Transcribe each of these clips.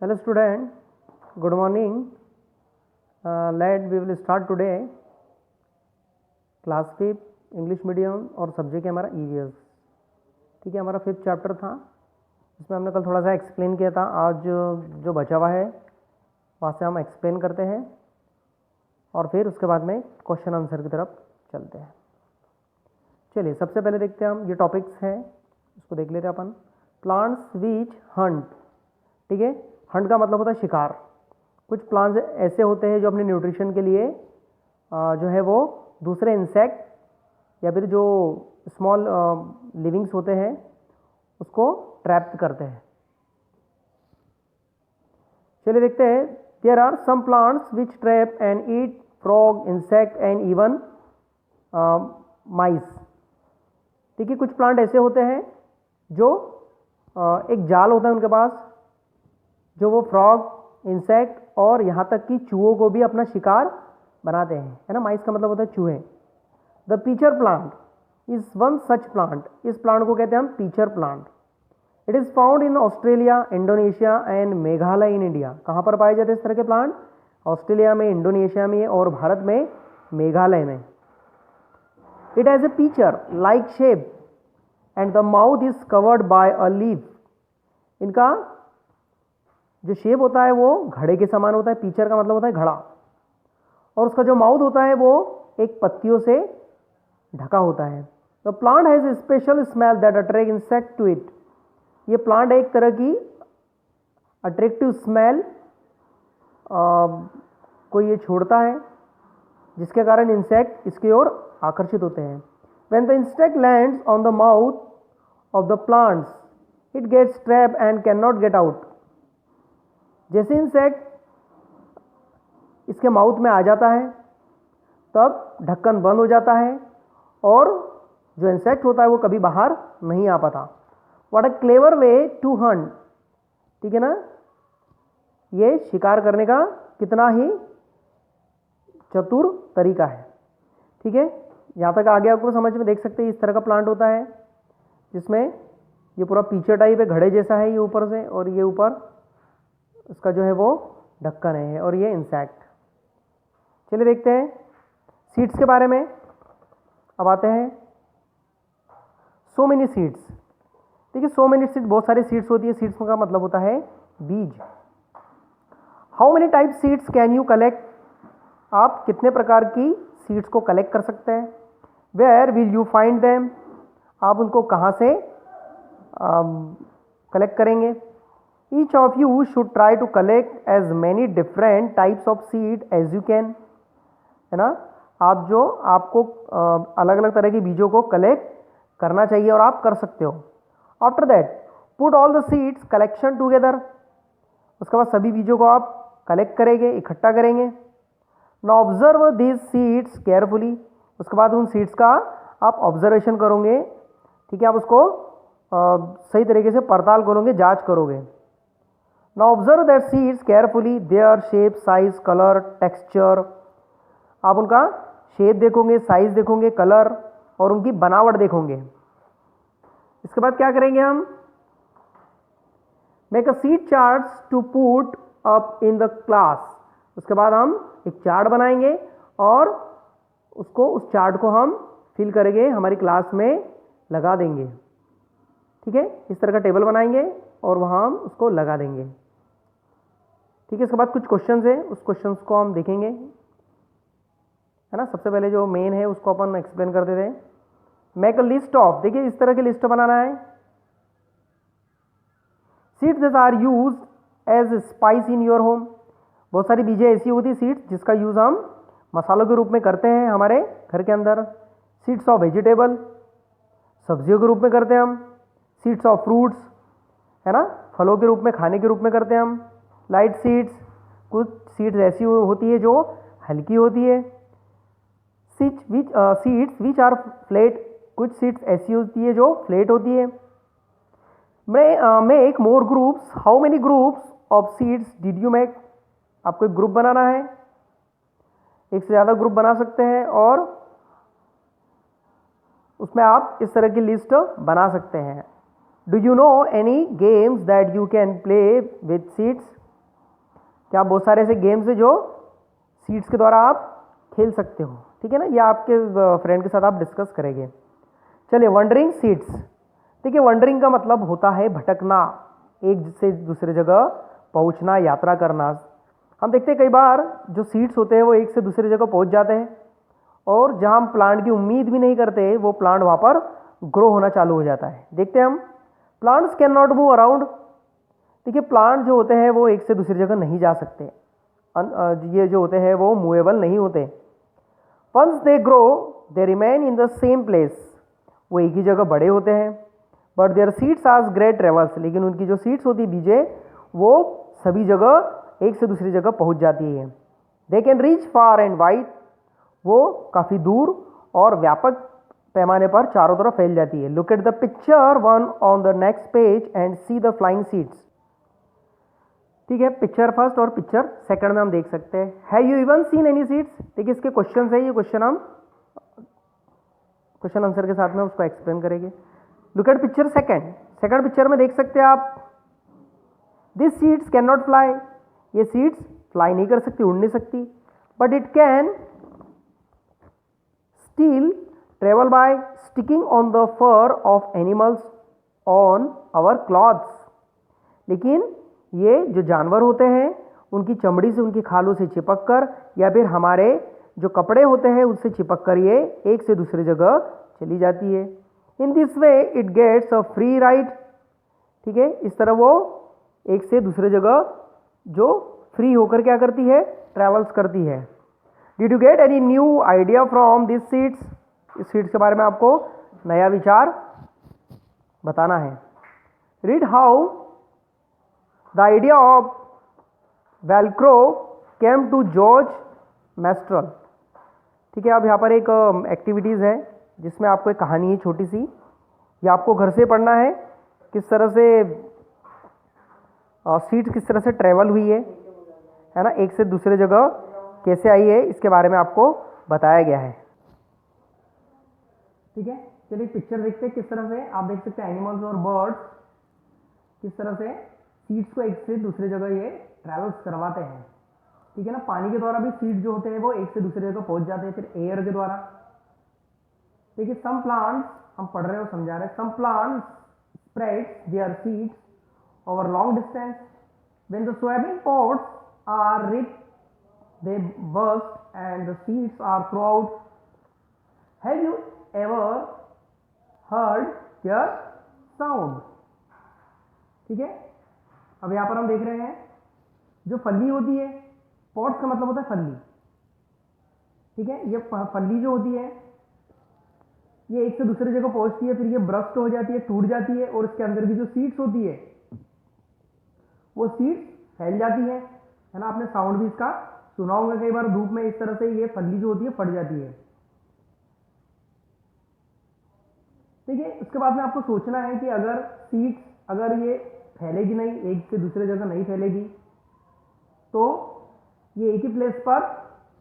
Hello student, good morning. We will start today class 5 English medium और subject है हमारा EVS. ठीक है, हमारा 5th चैप्टर था, इसमें हमने कल थोड़ा सा एक्सप्लेन किया था। आज जो बचा हुआ है वहाँ से हम एक्सप्लेन करते हैं और फिर उसके बाद में क्वेश्चन आंसर की तरफ चलते हैं। चलिए सबसे पहले देखते हैं हम, ये टॉपिक्स हैं, इसको देख लेते हैं अपन। Plants witch hunt. ठीक है, हंट का मतलब होता है शिकार। कुछ प्लांट्स ऐसे होते हैं जो अपने न्यूट्रिशन के लिए जो है वो दूसरे इंसेक्ट या फिर जो स्मॉल लिविंग्स होते हैं उसको ट्रैप करते हैं। चलिए देखते हैं। There are some plants which trap and eat frog, insect and even mice. ठीक है, कुछ प्लांट ऐसे होते हैं जो एक जाल होता है उनके पास, जो वो फ्रॉग, इंसेक्ट और यहाँ तक कि चूहों को भी अपना शिकार बनाते हैं, है ना। माइस का मतलब होता है चूहे। The pitcher plant is one such plant. इस प्लांट को कहते हैं हम pitcher plant. It is found in Australia, Indonesia and Meghalaya in India. कहाँ पर पाए जाते हैं इस तरह के प्लांट? ऑस्ट्रेलिया में, इंडोनेशिया में और भारत में मेघालय में। It has a pitcher like shape and the mouth is covered by a leaf. इनका जो शेप होता है वो घड़े के समान होता है। पीचर का मतलब होता है घड़ा, और उसका जो माउथ होता है वो एक पत्तियों से ढका होता है। The plant has a special smell that attract insect to it. ये प्लांट एक तरह की अट्रैक्टिव स्मेल को ये छोड़ता है, जिसके कारण इंसेक्ट इसकी ओर आकर्षित होते हैं। When the insect lands on the mouth of the plants it gets trap and can not get out. जैसे इंसेक्ट इसके माउथ में आ जाता है तब ढक्कन बंद हो जाता है और जो इंसेक्ट होता है वो कभी बाहर नहीं आ पाता। What a clever way to hunt. ठीक है ना, ये शिकार करने का कितना ही चतुर तरीका है। ठीक है, यहाँ तक आगे आपको समझ में देख सकते हैं। इस तरह का प्लांट होता है जिसमें ये पूरा पीछे टाइप है, घड़े जैसा है ये ऊपर से, और ये ऊपर उसका जो है वो ढक्कन है, और ये इंसेक्ट। चलिए देखते हैं सीड्स के बारे में। अब आते हैं सो मेनी सीड्स। ठीक है, सो मेनी सीड्स, बहुत सारी सीड्स होती है। सीड्स का मतलब होता है बीज। How many type seeds can you collect. आप कितने प्रकार की सीड्स को कलेक्ट कर सकते हैं। Where will you find them. आप उनको कहाँ से कलेक्ट करेंगे। Each of you should try to collect as many different types of seed as you can, है ना। आपको अलग अलग तरह के बीजों को कलेक्ट करना चाहिए और आप कर सकते हो। After that put all the seeds collection together. उसके बाद सभी बीजों को आप कलेक्ट करेंगे, इकट्ठा करेंगे। Now observe this seeds carefully. उसके बाद उन सीड्स का आप ऑब्जर्वेशन करोगे। ठीक है, आप उसको सही तरीके से पड़ताल करोगे, जांच करोगे। Now observe that seeds carefully, their shape, size, color, texture. आप उनका शेप देखोगे, साइज देखोगे, कलर और उनकी बनावट देखोगे। इसके बाद क्या करेंगे हम? Make a seed charts to put up in the class. उसके बाद हम एक चार्ट बनाएंगे और उस चार्ट को हम फिल करेंगे, हमारी क्लास में लगा देंगे। ठीक है, इस तरह का टेबल बनाएंगे और वहाँ हम उसको लगा देंगे। ठीक है, इसके बाद कुछ क्वेश्चंस है, उस क्वेश्चंस को हम देखेंगे, है ना। सबसे पहले जो मेन है उसको अपन एक्सप्लेन कर देते हैं। Make a list of. देखिए इस तरह की लिस्ट बनाना है। Seeds that are used as spice in your home. बहुत सारी बीजें ऐसी होती है सीड्स जिसका यूज हम मसालों के रूप में करते हैं हमारे घर के अंदर। सीड्स ऑफ वेजिटेबल, सब्जियों के रूप में करते हैं हम। सीड्स ऑफ फ्रूट्स, है ना, फलों के रूप में, खाने के रूप में करते हैं हम। लाइट सीड्स, कुछ सीड्स ऐसी होती है जो हल्की होती है। सीड्स विच आर फ्लैट, कुछ सीड्स ऐसी होती है जो फ्लैट होती है। Make more groups. How many groups of seeds did you make. आपको एक ग्रुप बनाना है, एक से ज़्यादा ग्रुप बना सकते हैं और उसमें आप इस तरह की लिस्ट बना सकते हैं। Do you no any games that you can play with seeds. क्या बहुत सारे ऐसे गेम्स है जो सीड्स के द्वारा आप खेल सकते हो, ठीक है ना, या आपके फ्रेंड के साथ आप डिस्कस करेंगे। चलिए, वंडरिंग सीड्स। देखिए, वंडरिंग का मतलब होता है भटकना, एक से दूसरे जगह पहुंचना, यात्रा करना। हम देखते हैं कई बार जो सीड्स होते हैं वो एक से दूसरी जगह पहुंच जाते हैं, और जहां हम प्लांट की उम्मीद भी नहीं करते वो प्लांट वहां पर ग्रो होना चालू हो जाता है। देखते हैं हम, plants can not move around. देखिए, प्लांट जो होते हैं वो एक से दूसरी जगह नहीं जा सकते, ये जो होते हैं वो मूवेबल नहीं होते। Once they grow they remain in the same place, वो एक ही जगह बड़े होते हैं। But their seeds are great travels, लेकिन उनकी जो सीड्स होती है, बीजे, वो सभी जगह एक से दूसरी जगह पहुंच जाती है। They can reach far and wide, वो काफ़ी दूर और व्यापक पैमाने पर चारों तरफ फैल जाती है। Look at the picture one on the next page and see the flying seeds. ठीक है, पिक्चर फर्स्ट और पिक्चर सेकंड में हम देख सकते हैं। Have you even seen any seeds. देखिए, इसके क्वेश्चन है, ये क्वेश्चन हम क्वेश्चन आंसर के साथ में उसको एक्सप्लेन करेंगे। Look at picture second picture में देख सकते हैं आप, this seeds can not fly, ये सीड्स फ्लाई नहीं कर सकती, उड़ नहीं सकती, but it can still travel by sticking on the fur of animals on our clothes. लेकिन ये जो जानवर होते हैं उनकी चमड़ी से, उनकी खालों से चिपक कर, या फिर हमारे जो कपड़े होते हैं उससे चिपक कर ये एक से दूसरी जगह चली जाती है। In this way it gets a free ride. ठीक है, इस तरह वो एक से दूसरे जगह जो फ्री होकर क्या करती है, ट्रेवल्स करती है। Did you get any new idea from this seeds. इस सीड्स के बारे में आपको नया विचार बताना है। Read how the idea of Velcro came to George Mestral. ठीक है, अब यहाँ पर एक एक्टिविटीज़ है जिसमें आपको एक कहानी है छोटी सी, ये आपको घर से पढ़ना है, किस तरह से सीड्स किस तरह से ट्रेवल हुई है ना, एक से दूसरे जगह कैसे आई है, इसके बारे में आपको बताया गया है। ठीक है, चलिए पिक्चर देखते हैं किस तरह से। आप देख सकते हैं एनिमल्स और बर्ड्स किस तरह से सीड्स को एक से दूसरी जगह ये ट्रैवल्स करवाते हैं। ठीक है ना, पानी के द्वारा भी सीड जो होते हैं वो एक से दूसरी जगह पहुंच जाते हैं, फिर एयर के द्वारा। देखिए, सम प्लांट्स, हम पढ़ रहे हो समझा रहे हैं, some plants spreads their seeds over long distance. When the soybean pods आर ripe they burst and the seeds are throughout. Have you ever heard their sound? ठीक है, अब यहां पर हम देख रहे हैं जो फली होती है, पॉट्स का मतलब होता है फली। ठीक है, ये फली जो होती है ये एक से दूसरी जगह पहुंचती है, फिर ये ब्रस्ट हो जाती है, टूट जाती है, और इसके अंदर की जो सीड्स होती है वो सीड्स फैल जाती है ना। आपने साउंड भी इसका सुना होगा कई बार, धूप में इस तरह से ये फली जो होती है फट जाती है। ठीक है, उसके बाद में आपको सोचना है कि अगर सीड्स, अगर ये फैलेगी नहीं, एक से दूसरे जगह नहीं फैलेगी, तो ये एक ही प्लेस पर,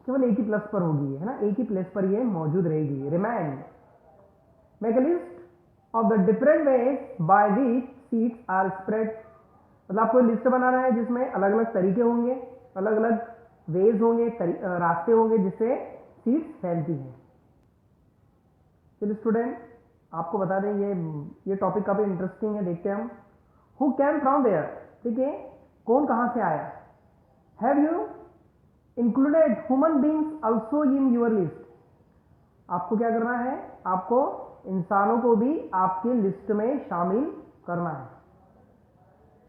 केवल एक ही प्लेस पर होगी, है ना, एक ही प्लेस पर ये मौजूद रहेगी। Remind make a list of the different ways by which seeds are spread. मतलब आपको लिस्ट बनाना है जिसमें अलग अलग तरीके होंगे, अलग अलग वेज होंगे, रास्ते होंगे जिससे सीड्स फैलती हैं। चलिए स्टूडेंट, आपको बता दें ये टॉपिक काफी इंटरेस्टिंग है। देखते हैं हम, हु कैम फ्रॉम वेयर। ठीक है, कौन कहां से आया। Have you included human beings also in your list. आपको क्या करना है, आपको इंसानों को भी आपकी लिस्ट में शामिल करना है।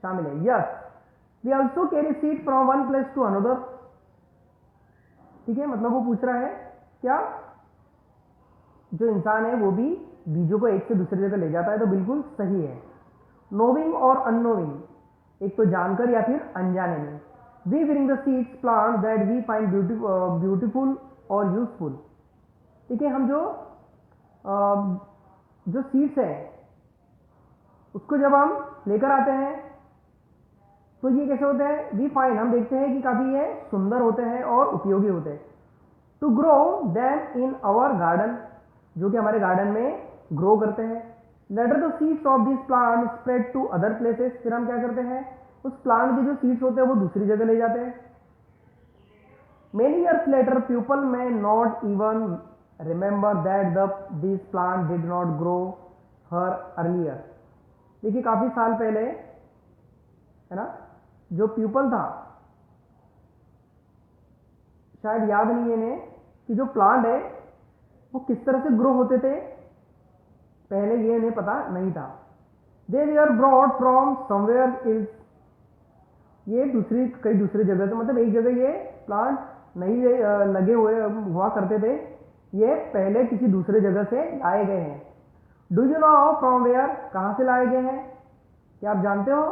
शामिल है, yes. We also carry seed from one place to another. ठीक है, मतलब वो पूछ रहा है क्या जो इंसान है वो भी बीजों को एक से दूसरी जगह ले जाता है, तो बिल्कुल सही है। नोविंग और अननोविंग, एक तो जानकर या फिर अनजाने में। We bring the seeds plant that we find beautiful और यूजफुल। ठीक है, हम जो सीड्स है उसको जब हम लेकर आते हैं तो ये कैसे होते हैं, वी फाइंड, हम देखते हैं कि काफी ये सुंदर होते हैं और उपयोगी होते हैं। To grow them in our garden, जो कि हमारे गार्डन में ग्रो करते हैं। Later the seeds of this plant spread to other places. फिर हम क्या करते हैं, उस प्लांट के जो सीड्स होते हैं वो दूसरी जगह ले जाते हैं। Many years later, people may not even remember that this plant did not grow her earlier. देखिए काफी साल पहले है ना, जो प्यूपल था शायद याद नहीं है इन्हें कि जो प्लांट है वो किस तरह से ग्रो होते थे, पहले ये इन्हें पता नहीं था. दे वर ब्रॉड फ्रॉम समवेयर इल्स, ये कई दूसरी जगह से, मतलब एक जगह ये प्लांट नहीं लगे हुआ करते थे, ये पहले किसी दूसरे जगह से लाए गए हैं. Do you know from where, कहाँ से लाए गए हैं, क्या आप जानते हो?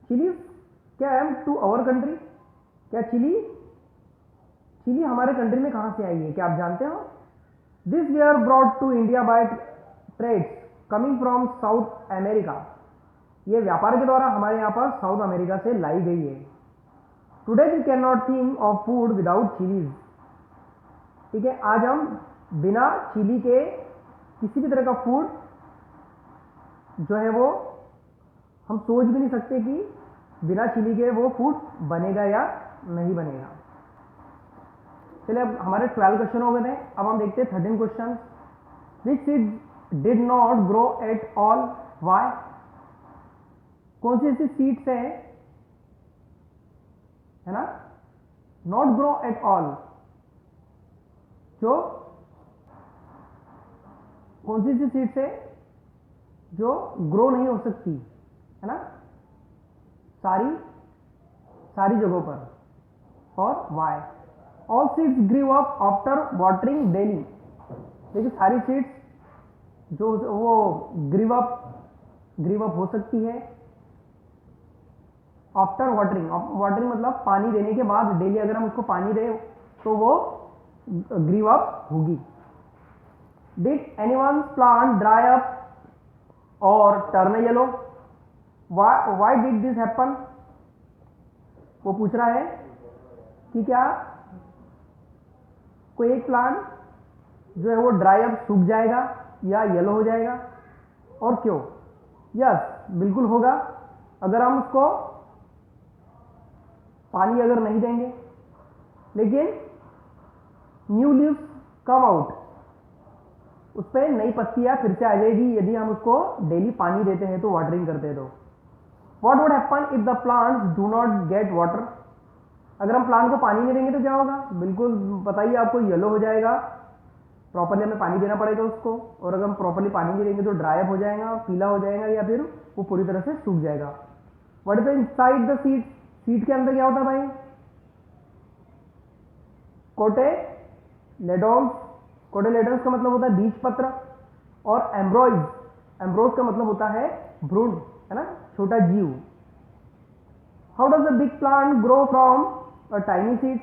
Chili came to our country, क्या चिली हमारे कंट्री में कहाँ से आई है, क्या आप जानते हो? This were brought to India by trades coming from South America, ये व्यापार के द्वारा हमारे यहाँ पर साउथ अमेरिका से लाई गई है. Today we can not think of food without chilies. ठीक है, आज हम बिना चिली के किसी भी तरह का फूड जो है वो हम सोच भी नहीं सकते कि बिना चिली के वो फूड बनेगा या नहीं बनेगा. चलिए अब हमारे 12 क्वेश्चन हो गए थे. अब हम देखते हैं 13 question. Which seed did not grow at all, why? कौन सी ऐसी सीड्स है ना, नॉट ग्रो एट ऑल, जो कौन सी ऐसी सीड्स है जो ग्रो नहीं हो सकती, है ना, सारी जगहों पर, और why? All seeds grew up after watering daily. देखिए सारी सीड्स जो वो ग्रीव अप हो सकती है आफ्टर वाटरिंग. वाटरिंग मतलब पानी देने के बाद, डेली अगर हम उसको पानी दें तो वो ग्रीव अप होगी. Did anyone plant dry up और turn yellow, why did this happen? वो पूछ रहा है कि क्या कोई एक प्लांट जो है वो ड्राई अप सूख जाएगा या येलो हो जाएगा, और क्यों? यस, बिल्कुल होगा. अगर हम उसको पानी अगर नहीं देंगे, लेकिन न्यू लीव्स कम आउट, उस पर नई पत्तियां फिर से आ जाएगी यदि हम उसको डेली पानी देते हैं, तो वाटरिंग करते हैं. तो what would happen if the plants do not get water? अगर हम प्लांट को पानी नहीं देंगे तो क्या होगा? बिल्कुल बताइए आपको, येलो हो जाएगा. प्रॉपरली हमें पानी देना पड़ेगा उसको, और अगर हम प्रॉपरली पानी नहीं देंगे तो ड्राई अप हो जाएगा, पीला हो जाएगा, या फिर वो पूरी तरह से सूख जाएगा. What is inside the seed? Seed के अंदर क्या होता है भाई? कोटेलेडोन्स. कोटेलेडोन्स का मतलब होता है बीज पत्र, और एम्ब्रोज का मतलब होता है भ्रूण, है ना, छोटा जीव. How does a big plant grow from a tiny seeds?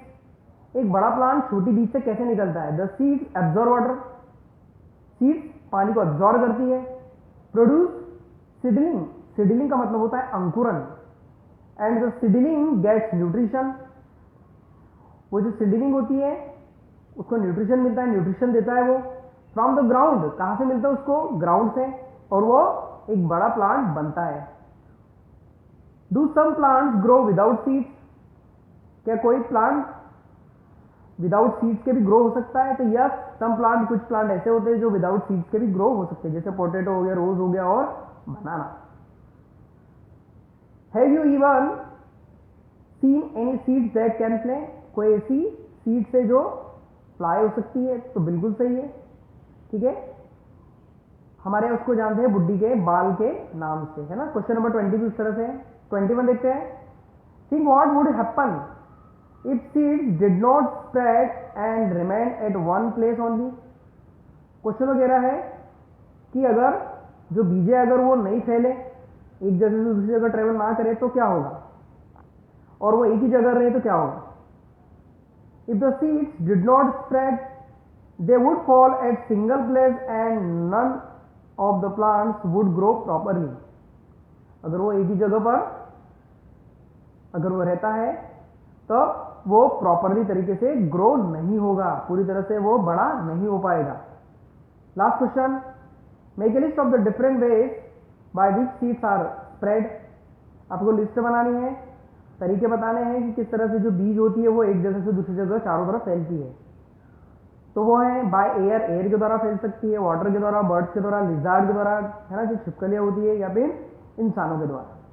एक बड़ा प्लांट छोटी बीज से कैसे निकलता है? The seeds absorb water, seeds पानी को एब्जॉर्ब करती है. प्रोड्यूस सीडलिंग, सीडलिंग का मतलब होता है अंकुरन, and the seedling gets nutrition. वो जो सीडलिंग होती है उसको न्यूट्रिशन मिलता है, न्यूट्रिशन देता है वो फ्रॉम द ग्राउंड. कहां से मिलता है उसको? ग्राउंड से, और वो एक बड़ा प्लांट बनता है. Do some plants grow without seeds? क्या कोई प्लांट विदाउट सीड्स के भी ग्रो हो सकता है? तो यस, सम प्लांट, कुछ प्लांट ऐसे होते हैं जो विदाउट सीड्स के भी ग्रो हो सकते हैं, जैसे पोटैटो हो गया, रोज हो गया, और banana. Have you even seen any seeds that can fly? कोई ऐसी सीड्स है जो फ्लाई हो सकती है? तो बिल्कुल सही है. ठीक है, हमारे उसको जानते हैं बुड्ढी के बाल के नाम से, है ना. क्वेश्चन नंबर 20 भी उस तरह से है. 21 देखते हैं. Think what would happen if seeds did not spread and remain at one place only? Question वगैरह है कि अगर जो बीजे अगर वो नहीं फैले, एक जगह से दूसरी जगह ट्रेवल ना करे, तो क्या होगा? और वो एक ही जगह रहे तो क्या होगा? If the seeds did not spread they would fall at single place and none of the plants would grow properly. अगर वो एक ही जगह पर अगर वो रहता है तो वो प्रॉपरली तरीके से ग्रो नहीं होगा, पूरी तरह से वो बड़ा नहीं हो पाएगा. Last question, make a list of the different ways by which seeds are spread. आपको लिस्ट बनानी है तरीके बताने हैं कि किस तरह से जो बीज होती है वो एक जगह से दूसरी जगह चारों तरफ फैलती है। तो वो है बाय एयर, एयर के द्वारा फैल सकती है, वाटर के द्वारा, बर्ड्स के द्वारा, लिजार्ड के द्वारा, है ना, जो छिपकलियाँ होती है, या फिर इंसानों के द्वारा।